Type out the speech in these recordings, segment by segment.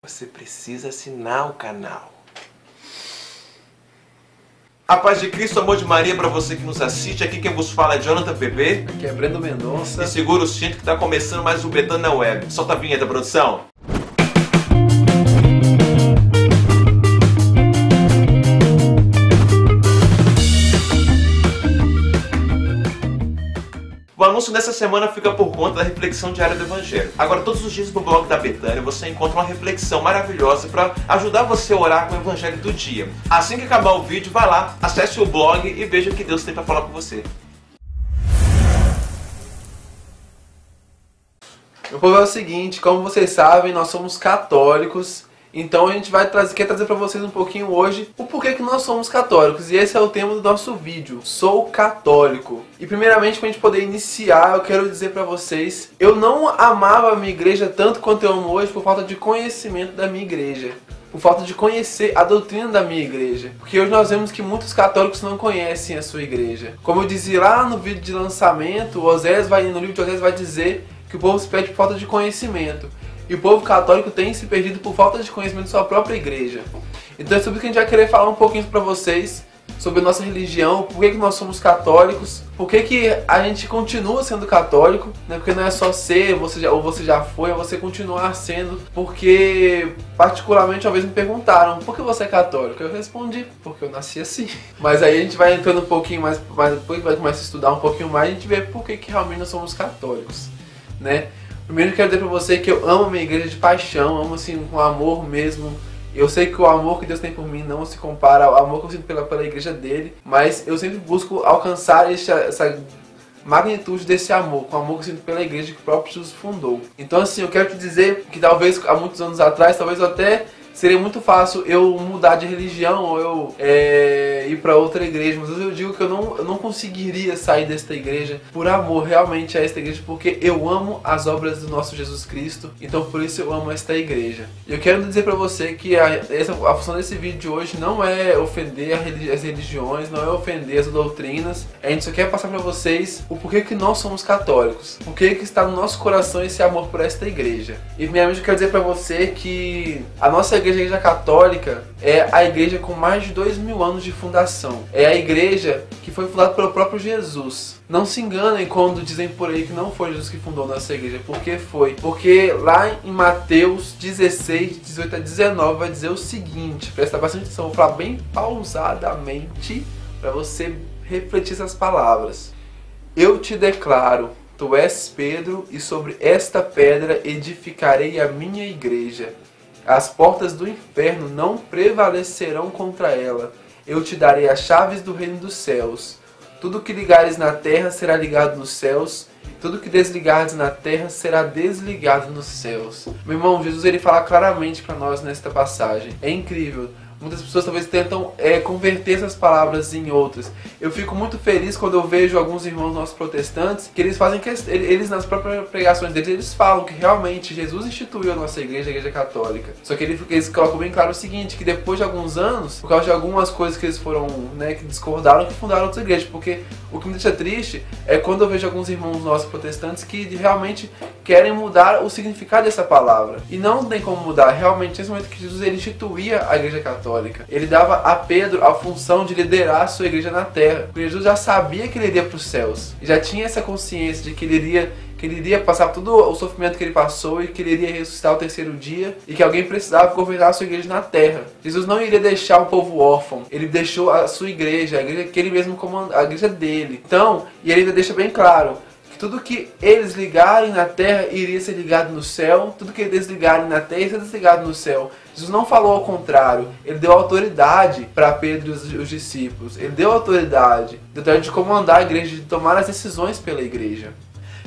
Você precisa assinar o canal. A paz de Cristo, amor de Maria para você que nos assiste. Aqui quem vos fala é Jonathan PP. Aqui é Breno Mendonça. E segura o cinto que está começando mais um Betânia na Web. Solta a vinheta, produção. O anúncio dessa semana fica por conta da reflexão diária do Evangelho. Agora, todos os dias no blog da Betânia você encontra uma reflexão maravilhosa para ajudar você a orar com o Evangelho do dia. Assim que acabar o vídeo, vai lá, acesse o blog e veja o que Deus tem para falar com você. Meu povo, é o seguinte, como vocês sabem, nós somos católicos. Então a gente quer trazer para vocês um pouquinho hoje o porquê que nós somos católicos. E esse é o tema do nosso vídeo. Sou católico. E primeiramente, para a gente poder iniciar, eu quero dizer para vocês, eu não amava a minha igreja tanto quanto eu amo hoje por falta de conhecimento da minha igreja. Por falta de conhecer a doutrina da minha igreja. Porque hoje nós vemos que muitos católicos não conhecem a sua igreja. Como eu dizia lá no vídeo de lançamento, no livro de Oséias vai dizer que o povo se perde por falta de conhecimento. E o povo católico tem se perdido por falta de conhecimento de sua própria igreja. Então é sobre isso que a gente vai querer falar um pouquinho para vocês, sobre a nossa religião, por que nós somos católicos, por que a gente continua sendo católico, né? Porque não é só ser, você já foi, é você continuar sendo. Porque, particularmente, uma vez me perguntaram, por que você é católico? Eu respondi, porque eu nasci assim. Mas aí a gente vai entrando um pouquinho mais depois vai começar a estudar um pouquinho mais, a gente vê por que realmente nós somos católicos, né? Primeiro eu quero dizer pra você que eu amo a minha igreja de paixão, amo assim com amor mesmo. Eu sei que o amor que Deus tem por mim não se compara ao amor que eu sinto pela igreja dele, mas eu sempre busco alcançar essa magnitude desse amor, com o amor que eu sinto pela igreja que o próprio Jesus fundou. Então assim, eu quero te dizer que talvez há muitos anos atrás, talvez até seria muito fácil eu mudar de religião ou eu ir para outra igreja, mas eu digo que eu não conseguiria sair desta igreja por amor realmente a esta igreja, porque eu amo as obras do nosso Jesus Cristo, então por isso eu amo esta igreja. E eu quero dizer para você que a função desse vídeo de hoje não é ofender as religiões, não é ofender as doutrinas, a gente só quer passar para vocês o porquê que nós somos católicos, porquê que está no nosso coração esse amor por esta igreja. E primeiramente eu quero dizer para você que a nossa igreja, a igreja católica, é a igreja com mais de 2000 anos de fundação. É a igreja que foi fundada pelo próprio Jesus. Não se enganem quando dizem por aí que não foi Jesus que fundou nossa igreja. Por que foi? Porque lá em Mateus 16, 18 a 19 vai dizer o seguinte, presta bastante atenção, vou falar bem pausadamente para você refletir essas palavras. Eu te declaro, tu és Pedro, e sobre esta pedra edificarei a minha igreja. As portas do inferno não prevalecerão contra ela. Eu te darei as chaves do reino dos céus. Tudo que ligares na terra será ligado nos céus. Tudo que desligares na terra será desligado nos céus. Meu irmão, Jesus ele fala claramente para nós nesta passagem. É incrível. Muitas pessoas talvez tentam converter essas palavras em outras. Eu fico muito feliz quando eu vejo alguns irmãos nossos protestantes que eles fazem eles nas próprias pregações deles, eles falam que realmente Jesus instituiu a nossa igreja, a igreja católica. Só que eles colocam bem claro o seguinte, que depois de alguns anos, por causa de algumas coisas que eles foram, que discordaram, que fundaram outras igrejas. Porque o que me deixa triste é quando eu vejo alguns irmãos nossos protestantes que realmente querem mudar o significado dessa palavra. E não tem como mudar. Realmente, nesse momento que Jesus ele instituía a igreja católica, ele dava a Pedro a função de liderar a sua igreja na terra. Porque Jesus já sabia que ele iria para os céus. E já tinha essa consciência de que ele iria passar todo o sofrimento que ele passou e que ele iria ressuscitar ao terceiro dia e que alguém precisava governar a sua igreja na terra. Jesus não iria deixar o povo órfão. Ele deixou a sua igreja, a igreja que ele mesmo comanda, a igreja dele. Então, e ele ainda deixa bem claro que tudo que eles ligarem na terra iria ser ligado no céu, tudo que eles desligarem na terra iria ser desligado no céu. Jesus não falou ao contrário, ele deu autoridade para Pedro e os discípulos, ele deu autoridade de comandar a igreja, de tomar as decisões pela igreja.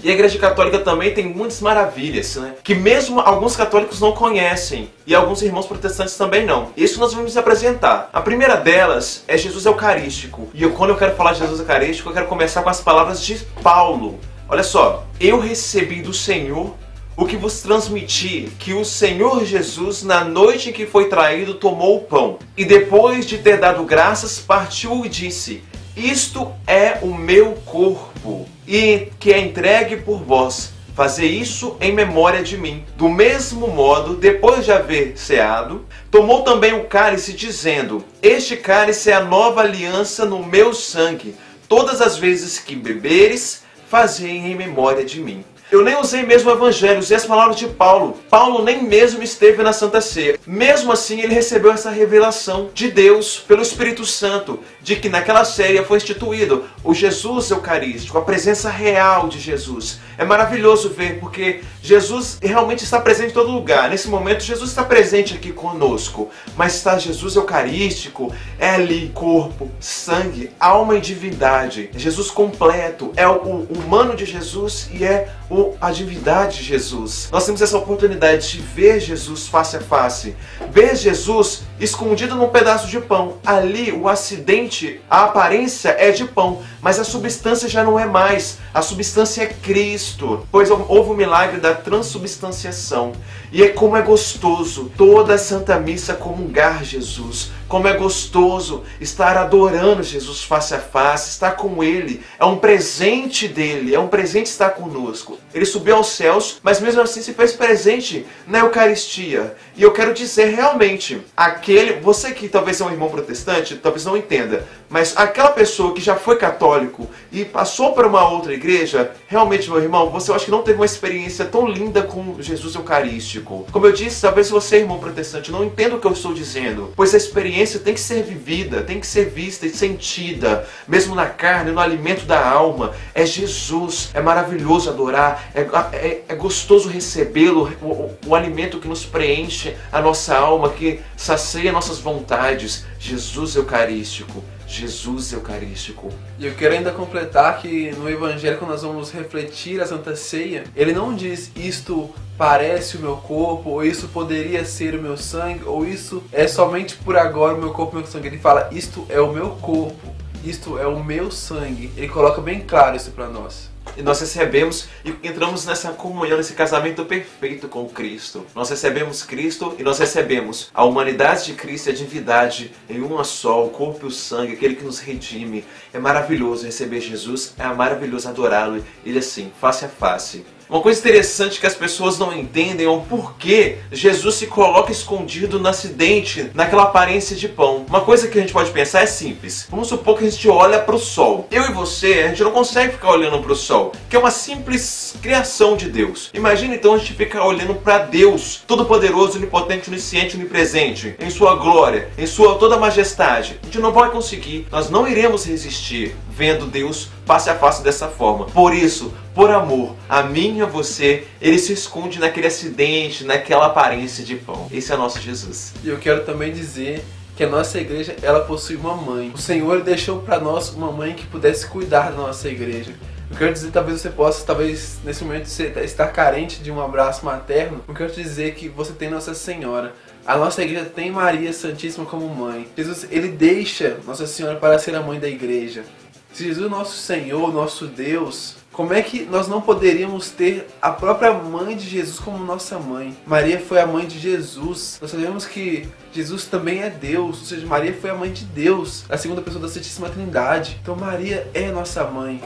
E a igreja católica também tem muitas maravilhas, né? Que mesmo alguns católicos não conhecem, e alguns irmãos protestantes também não. Isso nós vamos apresentar. A primeira delas é Jesus Eucarístico. E quando eu quero falar de Jesus Eucarístico, eu quero começar com as palavras de Paulo. Olha só, eu recebi do Senhor o que vos transmiti, que o Senhor Jesus, na noite em que foi traído, tomou o pão. E depois de ter dado graças, partiu e disse, isto é o meu corpo, e que é entregue por vós. fazer isso em memória de mim. Do mesmo modo, depois de haver ceado, tomou também o cálice, dizendo: este cálice é a nova aliança no meu sangue. Todas as vezes que beberes, fazei em memória de mim. Eu nem usei mesmo o evangelho, usei as palavras de Paulo. Paulo nem mesmo esteve na Santa Ceia. Mesmo assim, ele recebeu essa revelação de Deus, pelo Espírito Santo, de que naquela ceia foi instituído o Jesus Eucarístico, a presença real de Jesus. É maravilhoso ver, porque Jesus realmente está presente em todo lugar. Nesse momento, Jesus está presente aqui conosco, mas está Jesus Eucarístico, é ali corpo, sangue, alma e divindade. É Jesus completo, é o humano de Jesus e é a divindade de Jesus. Nós temos essa oportunidade de ver Jesus face a face, ver Jesus escondido num pedaço de pão. Ali o acidente, a aparência é de pão, mas a substância já não é mais. A substância é Cristo, pois houve o milagre da transubstanciação. E como é gostoso toda a Santa Missa comungar Jesus. Como é gostoso estar adorando Jesus face a face, estar com Ele. É um presente dele, é um presente estar conosco. Ele subiu aos céus, mas mesmo assim se fez presente na Eucaristia. E eu quero dizer realmente, você que talvez é um irmão protestante, talvez não entenda, mas aquela pessoa que já foi católico e passou para uma outra igreja, realmente, meu irmão, eu acho que não teve uma experiência tão linda com Jesus Eucarístico. Como eu disse, talvez você, irmão protestante, não entenda o que eu estou dizendo, pois a experiência tem que ser vivida, tem que ser vista e sentida, mesmo na carne, no alimento da alma. É Jesus, é maravilhoso adorar, é gostoso recebê-lo, o alimento que nos preenche a nossa alma, que sacia nossas vontades. Jesus Eucarístico. Jesus Eucarístico. E eu quero ainda completar que no Evangelho, quando nós vamos refletir a Santa Ceia, ele não diz isto parece o meu corpo, ou isso poderia ser o meu sangue, ou isso é somente por agora o meu corpo e o meu sangue. Ele fala, isto é o meu corpo, isto é o meu sangue. Ele coloca bem claro isso para nós. E nós recebemos e entramos nessa comunhão, nesse casamento perfeito com Cristo. Nós recebemos Cristo e nós recebemos a humanidade de Cristo e a divindade em uma só, o corpo e o sangue, aquele que nos redime. É maravilhoso receber Jesus, é maravilhoso adorá-lo, ele assim, face a face. Uma coisa interessante que as pessoas não entendem é o porquê Jesus se coloca escondido no acidente, naquela aparência de pão. Uma coisa que a gente pode pensar é simples. Vamos supor que a gente olha para o sol. Eu e você, a gente não consegue ficar olhando para o sol, que é uma simples criação de Deus. Imagina então a gente ficar olhando para Deus, todo-poderoso, onipotente, onisciente, onipresente, em sua glória, em sua toda majestade. A gente não vai conseguir, nós não iremos resistir vendo Deus face a face dessa forma. Por isso, por amor a mim e a você, ele se esconde naquele acidente, naquela aparência de pão. Esse é o nosso Jesus. E eu quero também dizer que a nossa igreja, ela possui uma mãe. O Senhor deixou para nós uma mãe que pudesse cuidar da nossa igreja. Eu quero dizer, talvez você possa, talvez nesse momento você estar carente de um abraço materno. Eu quero te dizer que você tem Nossa Senhora. A nossa igreja tem Maria Santíssima como mãe. Jesus, ele deixa Nossa Senhora para ser a mãe da igreja. Se Jesus, nosso Senhor, nosso Deus, como é que nós não poderíamos ter a própria mãe de Jesus como nossa mãe? Maria foi a mãe de Jesus. Nós sabemos que Jesus também é Deus, ou seja, Maria foi a mãe de Deus, a segunda pessoa da Santíssima Trindade. Então Maria é nossa mãe.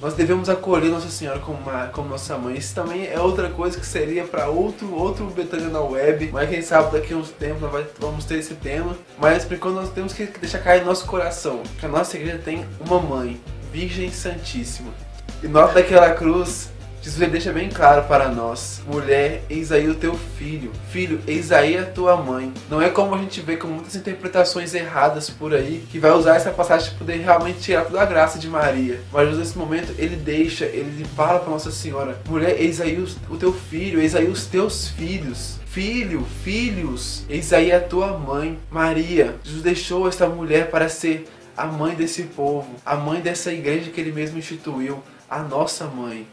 Nós devemos acolher Nossa Senhora como nossa mãe. Isso também é outra coisa que seria para outro Betânia na web. Mas quem sabe daqui a uns tempos nós vamos ter esse tema. Mas por enquanto nós temos que deixar cair no nosso coração que a nossa igreja tem uma mãe, Virgem Santíssima. E nota daquela cruz, Jesus deixa bem claro para nós: mulher, eis aí o teu filho. Filho, eis aí a tua mãe. Não é como a gente vê com muitas interpretações erradas por aí, que vai usar essa passagem para poder realmente tirar toda a graça de Maria. Mas Jesus, nesse momento, ele fala para Nossa Senhora: mulher, eis aí o teu filho, eis aí os teus filhos. Filho, filhos, eis aí a tua mãe. Maria, Jesus deixou esta mulher para ser a mãe desse povo, a mãe dessa igreja que ele mesmo instituiu, a nossa mãe.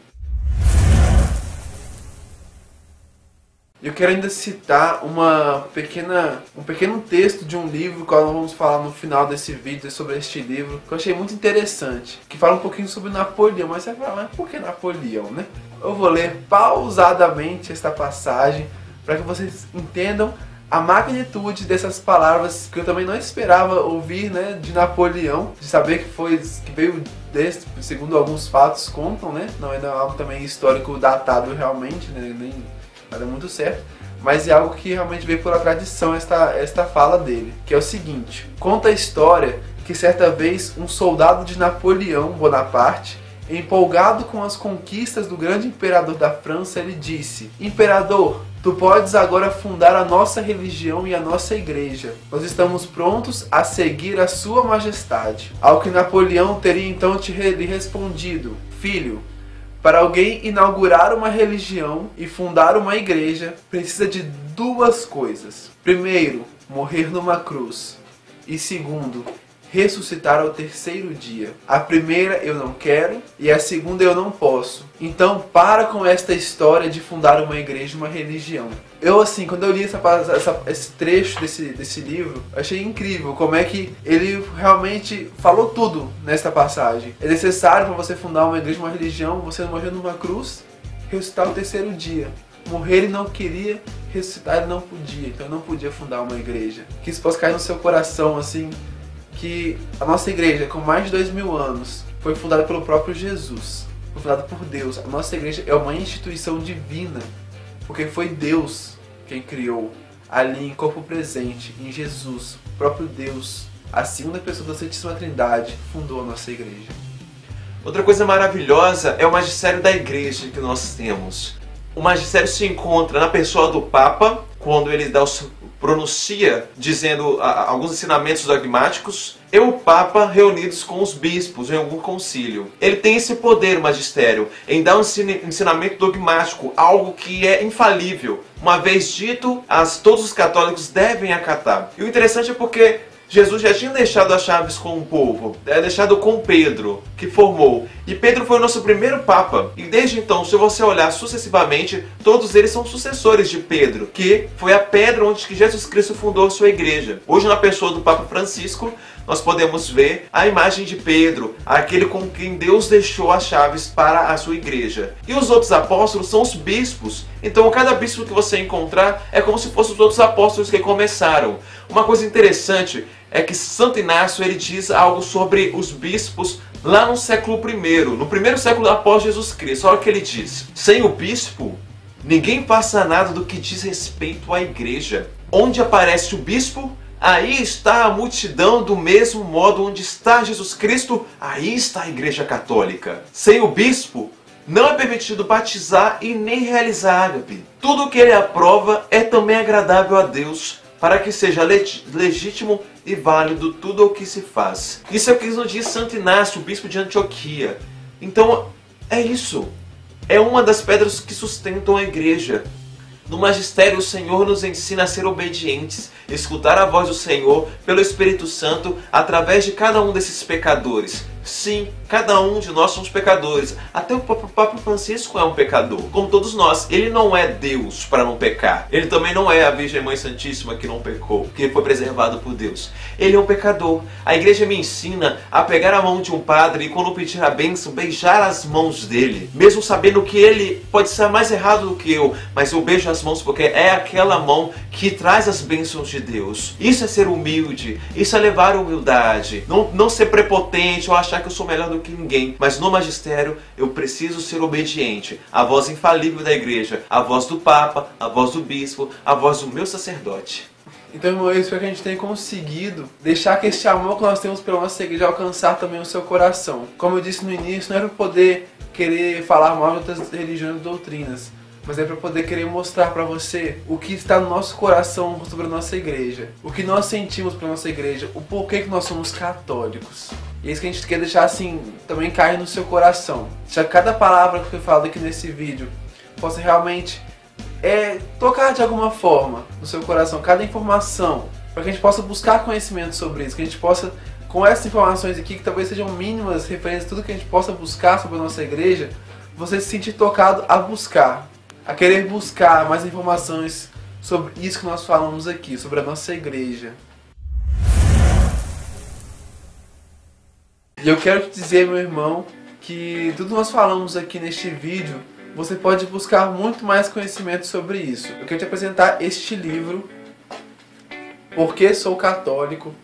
Eu quero ainda citar um pequeno texto de um livro, que nós vamos falar no final desse vídeo sobre este livro, que eu achei muito interessante, que fala um pouquinho sobre Napoleão. Mas você vai falar, mas por que Napoleão, né? Eu vou ler pausadamente esta passagem para que vocês entendam a magnitude dessas palavras que eu também não esperava ouvir, né, de Napoleão, de saber que veio desse, segundo alguns fatos contam, né, não é algo também histórico datado realmente, né, nem nada muito certo, mas é algo que realmente veio pela tradição esta fala dele, que é o seguinte: conta a história que certa vez um soldado de Napoleão Bonaparte, empolgado com as conquistas do grande imperador da França, ele disse: Imperador, tu podes agora fundar a nossa religião e a nossa igreja. Nós estamos prontos a seguir a sua majestade. Ao que Napoleão teria então lhe respondido: Filho, para alguém inaugurar uma religião e fundar uma igreja, precisa de duas coisas. Primeiro, morrer numa cruz. E segundo, ressuscitar ao terceiro dia. A primeira eu não quero e a segunda eu não posso. Então para com esta história de fundar uma igreja e uma religião. Eu assim, quando eu li esse trecho desse livro, achei incrível como é que ele realmente falou tudo nesta passagem. É necessário para você fundar uma igreja, uma religião, você morrer numa cruz, ressuscitar ao terceiro dia. Morrer ele não queria, ressuscitar ele não podia, então ele não podia fundar uma igreja. Que isso possa cair no seu coração assim, que a nossa igreja, com mais de 2000 anos, foi fundada pelo próprio Jesus, foi fundada por Deus. A nossa igreja é uma instituição divina, porque foi Deus quem criou, ali em corpo presente, em Jesus, o próprio Deus, a segunda pessoa da Santíssima Trindade, fundou a nossa igreja. Outra coisa maravilhosa é o magistério da igreja que nós temos. O magistério se encontra na pessoa do Papa, quando ele pronuncia dizendo alguns ensinamentos dogmáticos, e o Papa reunidos com os bispos em algum concílio. Ele tem esse poder, o magistério, em dar um ensinamento dogmático, algo que é infalível. Uma vez dito, todos os católicos devem acatar. E o interessante é porque Jesus já tinha deixado as chaves com o povo, deixado com Pedro, que formou. E Pedro foi o nosso primeiro Papa. E desde então, se você olhar sucessivamente, todos eles são sucessores de Pedro, que foi a pedra onde que Jesus Cristo fundou a sua igreja. Hoje, na pessoa do Papa Francisco, nós podemos ver a imagem de Pedro, aquele com quem Deus deixou as chaves para a sua igreja. E os outros apóstolos são os bispos. Então, cada bispo que você encontrar é como se fossem os outros apóstolos que começaram. Uma coisa interessante é que Santo Inácio ele diz algo sobre os bispos lá no século I, no primeiro século após Jesus Cristo. Olha o que ele diz: sem o bispo, ninguém faça nada do que diz respeito à igreja. Onde aparece o bispo, aí está a multidão, do mesmo modo onde está Jesus Cristo, aí está a igreja católica. Sem o bispo, não é permitido batizar e nem realizar ágape. Tudo o que ele aprova é também agradável a Deus, para que seja legítimo e válido tudo o que se faz. Isso é o que nos diz Santo Inácio, o bispo de Antioquia. Então, é isso. É uma das pedras que sustentam a igreja. No magistério, o Senhor nos ensina a ser obedientes, escutar a voz do Senhor pelo Espírito Santo através de cada um desses pecadores. Sim, cada um de nós somos pecadores. Até o Papa Francisco é um pecador, como todos nós. Ele não é Deus para não pecar. Ele também não é a Virgem Mãe Santíssima que não pecou, que foi preservado por Deus. Ele é um pecador. A igreja me ensina a pegar a mão de um padre e, quando pedir a bênção, beijar as mãos dele. Mesmo sabendo que ele pode ser mais errado do que eu, mas eu beijo as mãos porque é aquela mão que traz as bênçãos de Deus. Isso é ser humilde, isso é levar a humildade. Não ser prepotente ou achar que eu sou melhor do que ninguém, mas no magistério eu preciso ser obediente à voz infalível da igreja, à voz do Papa, à voz do bispo, à voz do meu sacerdote. Então, irmão, eu espero que a gente tenha conseguido deixar que esse amor que nós temos pela nossa igreja alcançar também o seu coração. Como eu disse no início, não é para poder querer falar mal de outras religiões e doutrinas, mas é para poder querer mostrar para você o que está no nosso coração sobre a nossa igreja, o que nós sentimos pela nossa igreja, o porquê que nós somos católicos. E é isso que a gente quer deixar assim, também cair no seu coração. Deixar cada palavra que foi falada aqui nesse vídeo possa realmente tocar de alguma forma no seu coração, cada informação, para que a gente possa buscar conhecimento sobre isso, que a gente possa, com essas informações aqui, que talvez sejam mínimas referentes a tudo que a gente possa buscar sobre a nossa igreja, você se sentir tocado a buscar, a querer buscar mais informações sobre isso que nós falamos aqui, sobre a nossa igreja. E eu quero te dizer, meu irmão, que tudo que nós falamos aqui neste vídeo, você pode buscar muito mais conhecimento sobre isso. Eu quero te apresentar este livro, Por que Sou Católico,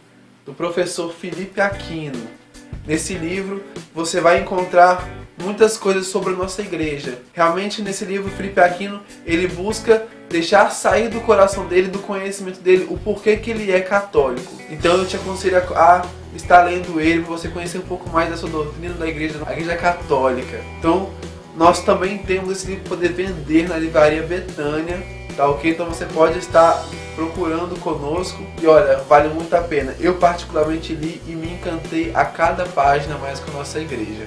do professor Felipe Aquino. Nesse livro você vai encontrar muitas coisas sobre a nossa igreja. Realmente nesse livro Felipe Aquino ele busca deixar sair do coração dele, do conhecimento dele, o porquê que ele é católico. Então eu te aconselho a estar lendo ele para você conhecer um pouco mais dessa doutrina da igreja, a igreja católica. Então nós também temos esse livro para poder vender na livraria Betânia, tá ok? Então você pode estar procurando conosco e olha, vale muito a pena. Eu particularmente li e me encantei a cada página mais com a nossa igreja.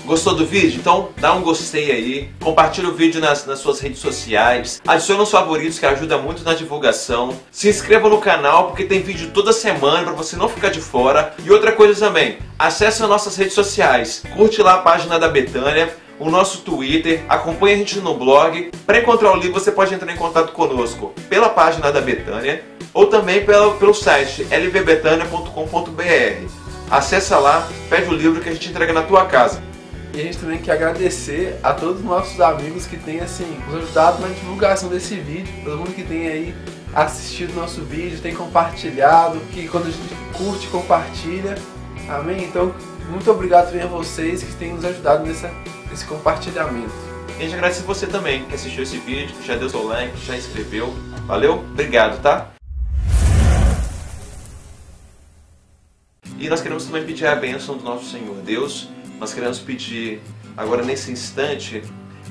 Gostou do vídeo? Então dá um gostei aí, compartilha o vídeo nas suas redes sociais, adiciona os favoritos que ajuda muito na divulgação, se inscreva no canal porque tem vídeo toda semana para você não ficar de fora. E outra coisa também, acesse as nossas redes sociais, curte lá a página da Betânia, o nosso Twitter, acompanhe a gente no blog. Para encontrar o livro você pode entrar em contato conosco pela página da Betânia ou também pelo site lvbetania.com.br. Acessa lá, pede o livro que a gente entrega na tua casa. E a gente também quer agradecer a todos os nossos amigos que têm nos ajudado na divulgação desse vídeo, todo mundo que tem aí assistido nosso vídeo, tem compartilhado, que quando a gente curte, compartilha, amém? Então, muito obrigado também a vocês que têm nos ajudado nesse compartilhamento. E a gente agradece você também que assistiu esse vídeo, que já deu seu like, que já inscreveu. Valeu? Obrigado, tá? E nós queremos também pedir a bênção do nosso Senhor Deus. Nós queremos pedir agora nesse instante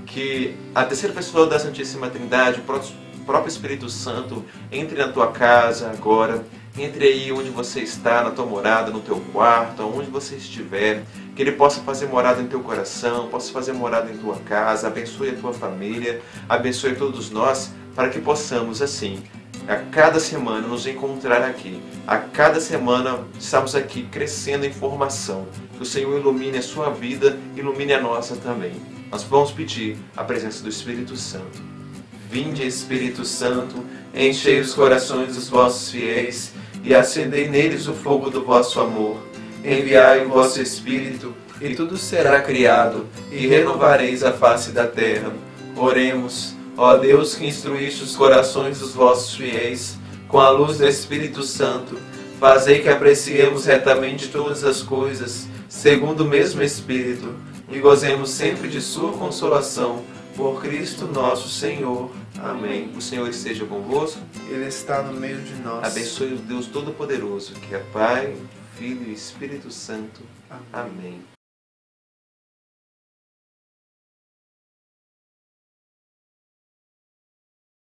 que a terceira pessoa da Santíssima Trindade, o próprio Espírito Santo, entre na tua casa agora, entre aí onde você está, na tua morada, no teu quarto, onde você estiver, que Ele possa fazer morada em teu coração, possa fazer morada em tua casa, abençoe a tua família, abençoe todos nós, para que possamos assim, a cada semana nos encontrar aqui, a cada semana estamos aqui crescendo em formação, que o Senhor ilumine a sua vida, ilumine a nossa também. Nós vamos pedir a presença do Espírito Santo. Vinde, Espírito Santo, enchei os corações dos vossos fiéis e acendei neles o fogo do vosso amor. Enviai o vosso Espírito e tudo será criado e renovareis a face da terra. Oremos. Ó Deus, que instruíste os corações dos vossos fiéis com a luz do Espírito Santo, fazei que apreciemos retamente todas as coisas, segundo o mesmo Espírito, e gozemos sempre de sua consolação, por Cristo nosso Senhor. Amém. O Senhor esteja convosco. Ele está no meio de nós. Abençoe o Deus Todo-Poderoso, que é Pai, Filho e Espírito Santo. Amém.